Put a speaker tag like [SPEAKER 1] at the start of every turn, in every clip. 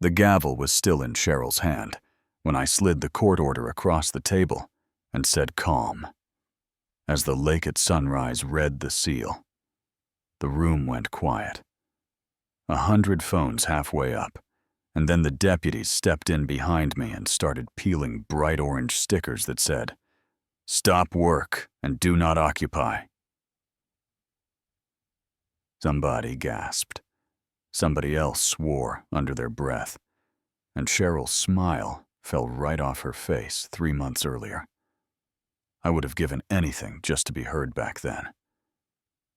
[SPEAKER 1] The gavel was still in Cheryl's hand when I slid the court order across the table and said calm. As the lake at sunrise read the seal, the room went quiet. 100 phones halfway up, and then the deputies stepped in behind me and started peeling bright orange stickers that said, "Stop work and do not occupy." Somebody gasped. Somebody else swore under their breath, and Cheryl's smile fell right off her face 3 months earlier. I would have given anything just to be heard back then.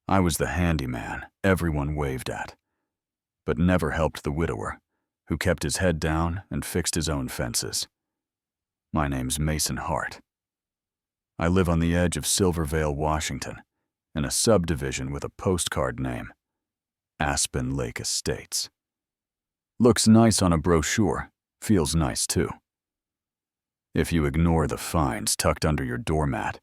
[SPEAKER 1] I was the handyman everyone waved at, but never helped the widower, who kept his head down and fixed his own fences. My name's Mason Hart. I live on the edge of Silvervale, Washington, in a subdivision with a postcard name, Aspen Lake Estates. Looks nice on a brochure, feels nice too. If you ignore the fines tucked under your doormat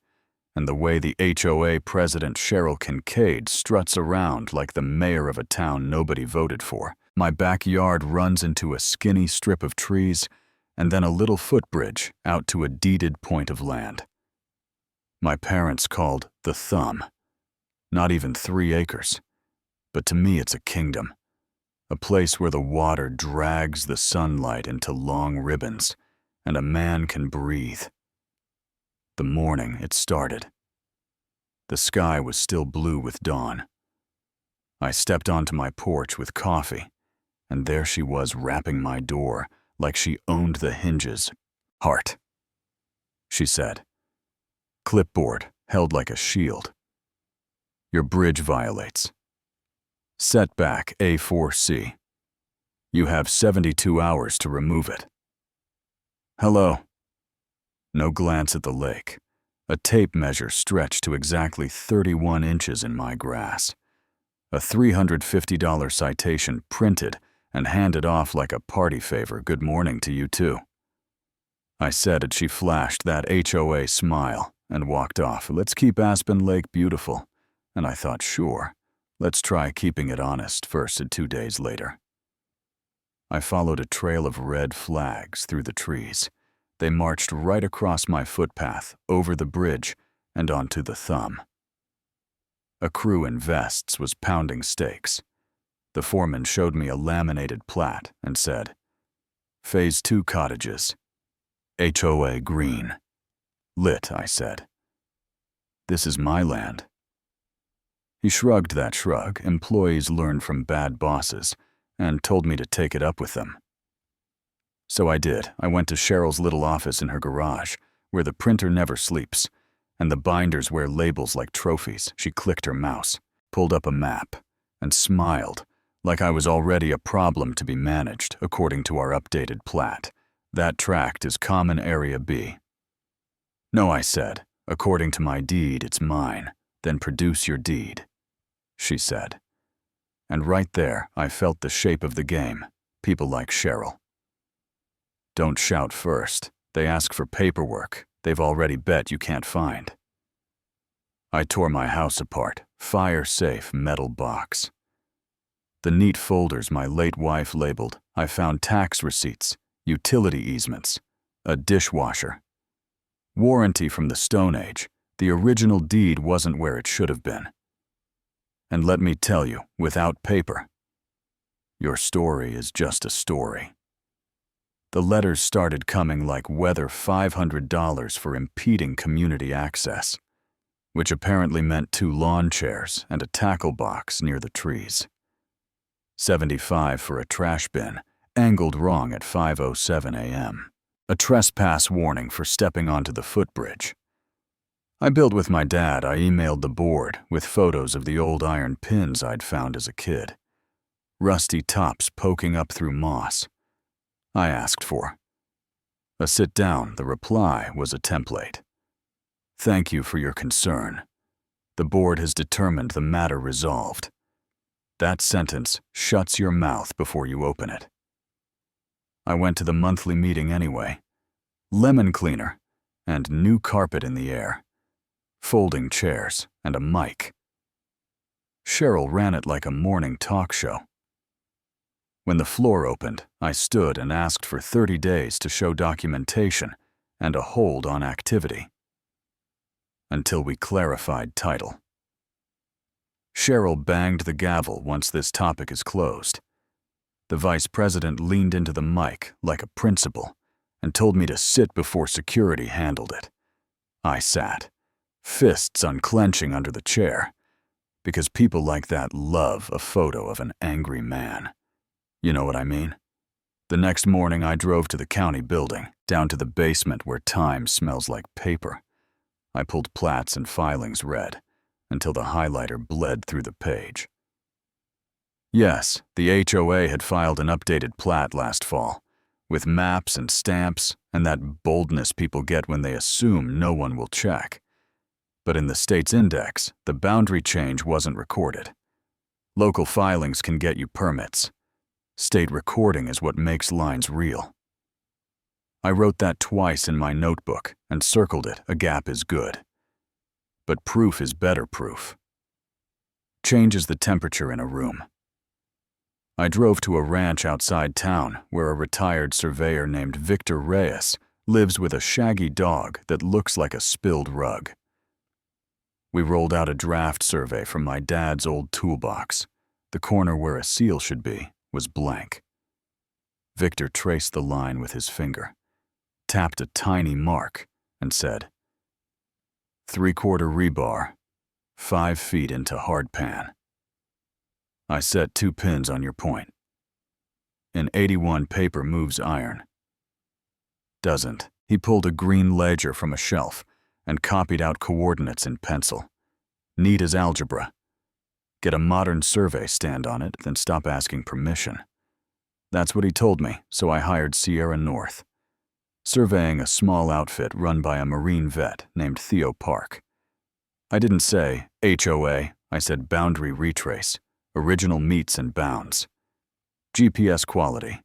[SPEAKER 1] and the way the HOA president Cheryl Kincaid struts around like the mayor of a town nobody voted for, my backyard runs into a skinny strip of trees and then a little footbridge out to a deeded point of land. My parents called the Thumb. Not even 3 acres. But to me it's a kingdom. A place where the water drags the sunlight into long ribbons and a man can breathe. The morning it started. The sky was still blue with dawn. I stepped onto my porch with coffee, and there she was rapping my door like she owned the hinges. "Hart," she said. Clipboard held like a shield. "Your bridge violates. Setback A4C. You have 72 hours to remove it." Hello. No glance at the lake. A tape measure stretched to exactly 31 inches in my grass. A $350 citation printed and handed off like a party favor. "Good morning to you too," I said as she flashed that HOA smile and walked off. "Let's keep Aspen Lake beautiful." And I thought, sure. Let's try keeping it honest first. And 2 days later, I followed a trail of red flags through the trees. They marched right across my footpath, over the bridge, and onto the Thumb. A crew in vests was pounding stakes. The foreman showed me a laminated plat and said, "Phase 2 cottages. HOA green." "Lit," I said. "This is my land." He shrugged that shrug. Employees learn from bad bosses, and told me to take it up with them. So I did. I went to Cheryl's little office in her garage, where the printer never sleeps, and the binders wear labels like trophies. She clicked her mouse, pulled up a map, and smiled, like I was already a problem to be managed, according to our updated plat. "That tract is Common Area B." "No," I said. "According to my deed, it's mine. Then produce your deed," she said. And right there, I felt the shape of the game. People like Cheryl. Don't shout first. They ask for paperwork they've already bet you can't find. I tore my house apart, fire-safe metal box. The neat folders my late wife labeled, I found tax receipts, utility easements, a dishwasher. Warranty from the Stone Age. The original deed wasn't where it should have been. And let me tell you, without paper, your story is just a story. The letters started coming like weather. $500 for impeding community access, which apparently meant 2 lawn chairs and a tackle box near the trees. $75 for a trash bin, angled wrong at 5:07 a.m. A trespass warning for stepping onto the footbridge. I built with my dad. I emailed the board with photos of the old iron pins I'd found as a kid. Rusty tops poking up through moss. I asked for a sit down. The reply was a template. "Thank you for your concern. The board has determined the matter resolved." That sentence shuts your mouth before you open it. I went to the monthly meeting anyway. Lemon cleaner and new carpet in the air. Folding chairs and a mic. Cheryl ran it like a morning talk show. When the floor opened, I stood and asked for 30 days to show documentation and a hold on activity. Until we clarified title. Cheryl banged the gavel once this topic is closed. The vice president leaned into the mic like a principal and told me to sit before security handled it. I sat, fists unclenching under the chair, because people like that love a photo of an angry man. You know what I mean? The next morning I drove to the county building, down to the basement where time smells like paper. I pulled plats and filings red until the highlighter bled through the page. Yes, the HOA had filed an updated plat last fall, with maps and stamps and that boldness people get when they assume no one will check. But in the state's index, the boundary change wasn't recorded. Local filings can get you permits. State recording is what makes lines real. I wrote that twice in my notebook and circled it, a gap is good. But proof is better proof. Changes the temperature in a room. I drove to a ranch outside town where a retired surveyor named Victor Reyes lives with a shaggy dog that looks like a spilled rug. We rolled out a draft survey from my dad's old toolbox. The corner where a seal should be was blank. Victor traced the line with his finger, tapped a tiny mark, and said, 3/4 rebar, 5 feet into hard pan. I set 2 pins on your point. In 81 paper moves iron. Doesn't. He pulled a green ledger from a shelf and copied out coordinates in pencil. Neat as algebra. Get a modern survey stand on it, then stop asking permission. That's what he told me, so I hired Sierra North, surveying a small outfit run by a Marine vet named Theo Park. I didn't say HOA, I said boundary retrace, original meets and bounds. GPS quality.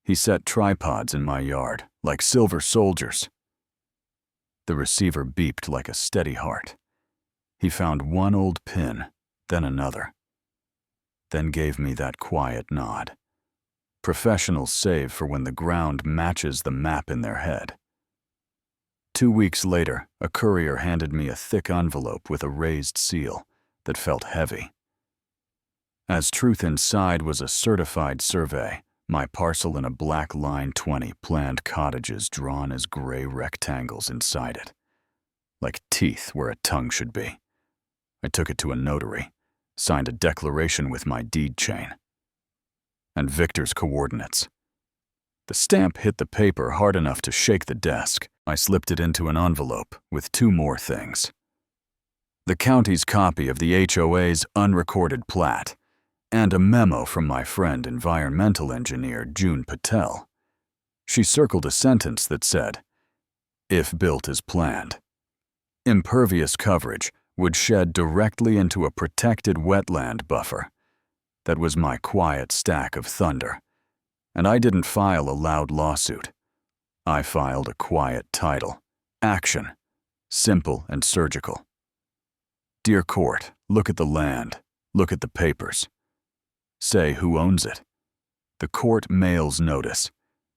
[SPEAKER 1] He set tripods in my yard, like silver soldiers. The receiver beeped like a steady heart. He found one old pin, then another. Then gave me that quiet nod. Professionals save for when the ground matches the map in their head. 2 weeks later, a courier handed me a thick envelope with a raised seal that felt heavy. As truth inside was a certified survey, my parcel in a black line 20 planned cottages drawn as gray rectangles inside it, like teeth where a tongue should be. I took it to a notary, signed a declaration with my deed chain. And Victor's coordinates. The stamp hit the paper hard enough to shake the desk. I slipped it into an envelope with 2 more things. The county's copy of the HOA's unrecorded plat, and a memo from my friend environmental engineer June Patel. She circled a sentence that said, "If built as planned." Impervious coverage would shed directly into a protected wetland buffer. That was my quiet stack of thunder. And I didn't file a loud lawsuit. I filed a quiet title. Action. Simple and surgical. Dear court, look at the land. Look at the papers. Say who owns it. The court mails notice,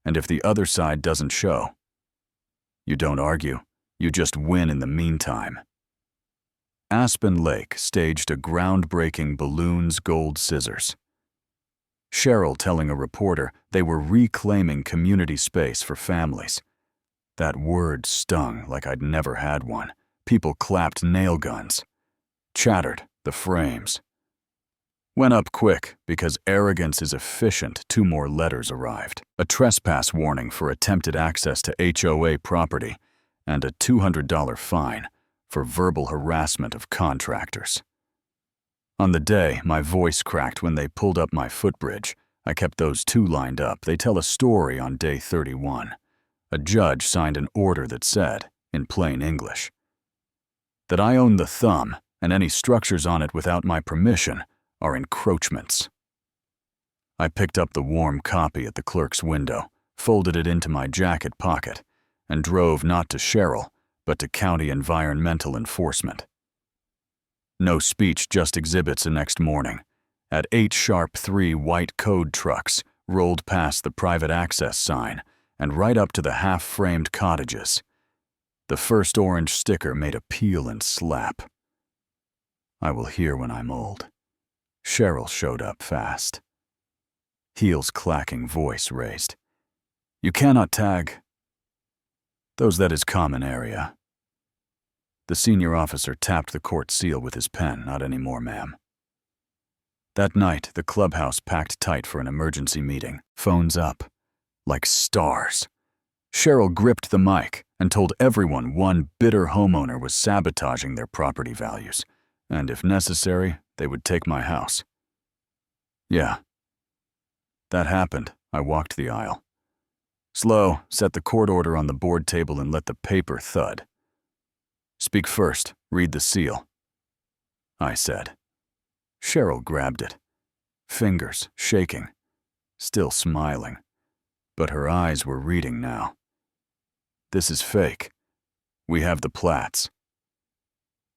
[SPEAKER 1] and if the other side doesn't show, you don't argue, you just win in the meantime. Aspen Lake staged a groundbreaking balloons gold scissors. Cheryl telling a reporter they were reclaiming community space for families. That word stung like I'd never had one. People clapped nail guns. Chattered the frames. Went up quick because arrogance is efficient. 2 more letters arrived. A trespass warning for attempted access to HOA property and a $200 fine for verbal harassment of contractors. On the day, my voice cracked when they pulled up my footbridge. I kept those 2 lined up. They tell a story on day 31. A judge signed an order that said, in plain English, that I own the thumb and any structures on it without my permission are encroachments. I picked up the warm copy at the clerk's window, folded it into my jacket pocket, and drove not to Cheryl, but to County Environmental Enforcement. No speech, just exhibits the next morning. At 8 sharp 3 white code trucks rolled past the private access sign and right up to the half-framed cottages. The first orange sticker made a peel and slap. I will hear when I'm old. Cheryl showed up fast. Heels clacking, voice raised. You cannot tag. Those that is common area. The senior officer tapped the court seal with his pen. Not anymore, ma'am. That night, the clubhouse packed tight for an emergency meeting. Phones up. Like stars. Cheryl gripped the mic and told everyone one bitter homeowner was sabotaging their property values, and if necessary, they would take my house. Yeah. That happened. I walked the aisle. Slow, set the court order on the board table and let the paper thud. Speak first, read the seal, I said. Cheryl grabbed it, fingers shaking, still smiling, but her eyes were reading now. This is fake. We have the plats.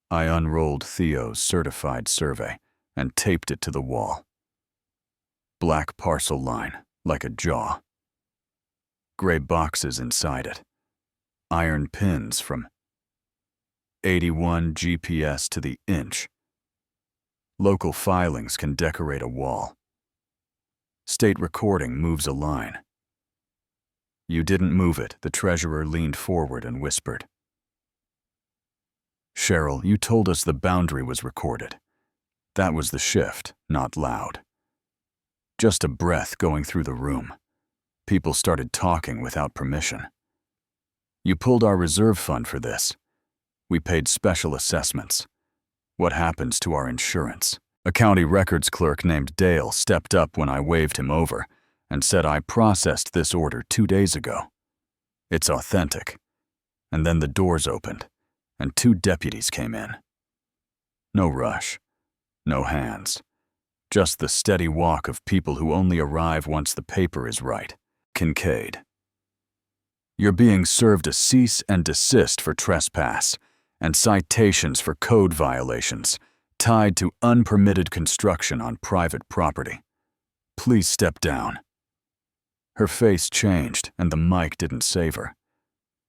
[SPEAKER 1] I unrolled Theo's certified survey and taped it to the wall. Black parcel line, like a jaw. Gray boxes inside it. Iron pins from 81 GPS to the inch. Local filings can decorate a wall. State recording moves a line. You didn't move it, the treasurer leaned forward and whispered. Cheryl, you told us the boundary was recorded. That was the shift, not loud. Just a breath going through the room. People started talking without permission. You pulled our reserve fund for this. We paid special assessments. What happens to our insurance? A county records clerk named Dale stepped up when I waved him over and said I processed this order 2 days ago. It's authentic. And then the doors opened, and 2 deputies came in. No rush, no hands, just the steady walk of people who only arrive once the paper is right. Kincaid. You're being served a cease and desist for trespass and citations for code violations tied to unpermitted construction on private property. Please step down. Her face changed and the mic didn't save her.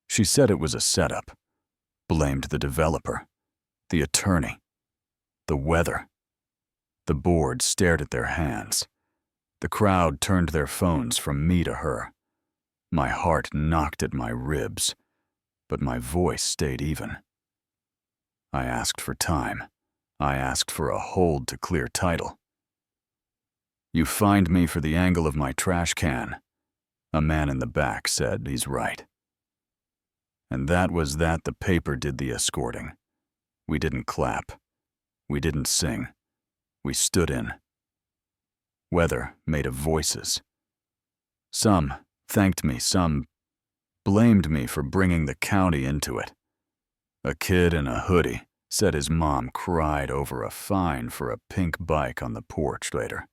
[SPEAKER 1] She said it was a setup, blamed the developer, the attorney, the weather. The board stared at their hands. The crowd turned their phones from me to her. My heart knocked at my ribs, but my voice stayed even. I asked for time. I asked for a hold to clear title. You fined me for the angle of my trash can. A man in the back said he's right. And that was that. The paper did the escorting. We didn't clap. We didn't sing. We stood in. Weather made of voices. Some thanked me, some blamed me for bringing the county into it. A kid in a hoodie said his mom cried over a fine for a pink bike on the porch later.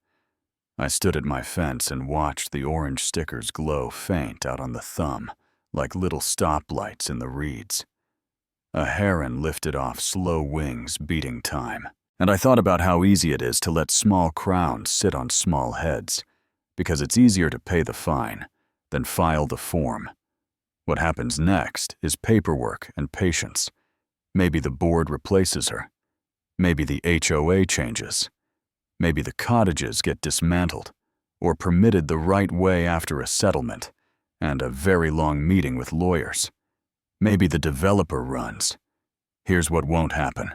[SPEAKER 1] I stood at my fence and watched the orange stickers glow faint out on the thumb, like little stoplights in the reeds. A heron lifted off slow wings, beating time. And I thought about how easy it is to let small crowns sit on small heads, because it's easier to pay the fine than file the form. What happens next is paperwork and patience. Maybe the board replaces her. Maybe the HOA changes. Maybe the cottages get dismantled or permitted the right way after a settlement and a very long meeting with lawyers. Maybe the developer runs. Here's what won't happen.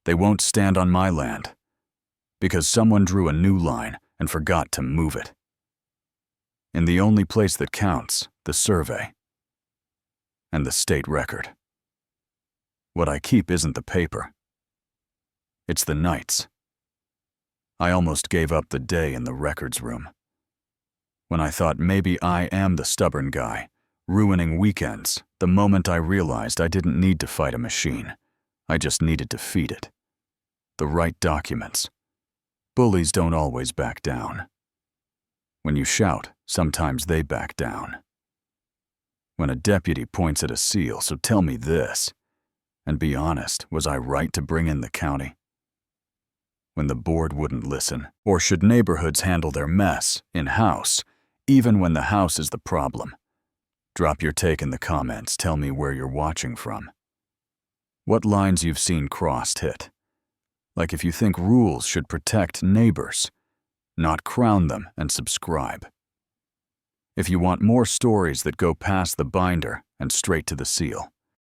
[SPEAKER 1] They won't stand on my land because someone drew a new line and forgot to move it. In the only place that counts, the survey and the state record. What I keep isn't the paper. It's the nights. I almost gave up the day in the records room. When I thought maybe I am the stubborn guy, ruining weekends, the moment I realized I didn't need to fight a machine. I just needed to feed it. The right documents. Bullies don't always back down. When you shout, sometimes they back down. When a deputy points at a seal, so tell me this. And be honest, was I right to bring in the county? When the board wouldn't listen, or should neighborhoods handle their mess in-house, even when the house is the problem. Drop your take in the comments, tell me where you're watching from. What lines you've seen crossed hit. Like if you think rules should protect neighbors, not crown them, and subscribe. If you want more stories that go past the binder and straight to the seal.